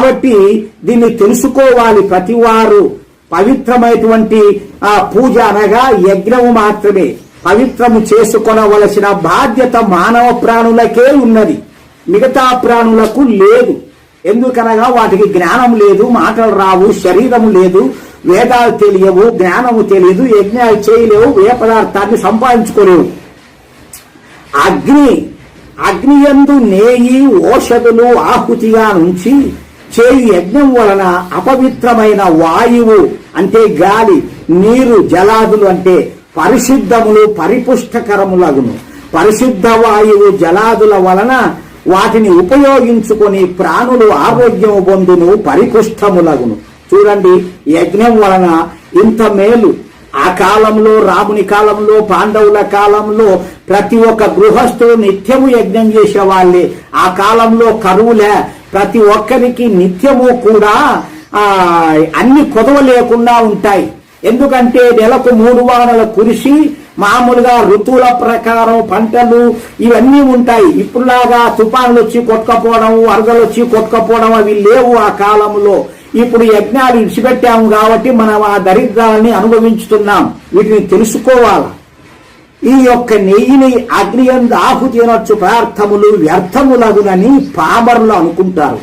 కాబట్టి దీన్ని తెలుసుకోవాలి ప్రతి వారు. పవిత్రమైనటువంటి ఆ పూజ అనగా యజ్ఞము మాత్రమే. పవిత్రము చేసుకొనవలసిన బాధ్యత మానవ ప్రాణులకే ఉన్నది, మిగతా ప్రాణులకు లేదు. ఎందుకనగా వాటికి జ్ఞానం లేదు, మాటలు రావు, శరీరం లేదు, వేదాలు తెలియవు, జ్ఞానము తెలియదు, యజ్ఞాలు చేయలేవు, ఏ పదార్థాన్ని సంపాదించుకోలేవు. అగ్నియందు నేయి ఓషధులు ఆహుతిగా నుంచి చేయు యజ్ఞం వలన అపవిత్రమైన వాయువు అంటే గాలి, నీరు, జలాదులు అంటే పరిశుద్ధములు పరిపుష్టకరములగును. పరిశుద్ధ వాయువు జలాదుల వలన వాటిని ఉపయోగించుకొని ప్రాణులు ఆరోగ్యము పొందును, పరిపుష్టములగును. చూడండి, యజ్ఞం వలన ఇంత మేలు. ఆ కాలంలో, రాముని కాలంలో, పాండవుల కాలంలో ప్రతి ఒక్క గృహస్థుడు నిత్యము యజ్ఞం చేసేవాళ్ళే. ఆ కాలంలో కరువులే, ప్రతి ఒక్కరికి నిత్యము కూడా అన్ని కొదవ లేకుండా ఉంటాయి. ఎందుకంటే నెలకు 3 వారాల కురిసి మామూలుగా ఋతువుల ప్రకారం పంటలు ఇవన్నీ ఉంటాయి. ఇప్పుడులాగా తుఫాన్లు వచ్చి కొట్టుకపోవడం, వరదలు వచ్చి కొట్టుకపోవడం అవి లేవు ఆ కాలంలో. ఇప్పుడు యజ్ఞాలు ఇడిచిపెట్టాము కాబట్టి మనం ఆ దరిద్రాలని అనుభవించుతున్నాం. వీటిని తెలుసుకోవాలి. ఈ యొక్క నెయ్యిని అగ్నియందు ఆహుతి అనొచ్చు పదార్థములు వ్యర్థములగునని పామరులు అనుకుంటారు.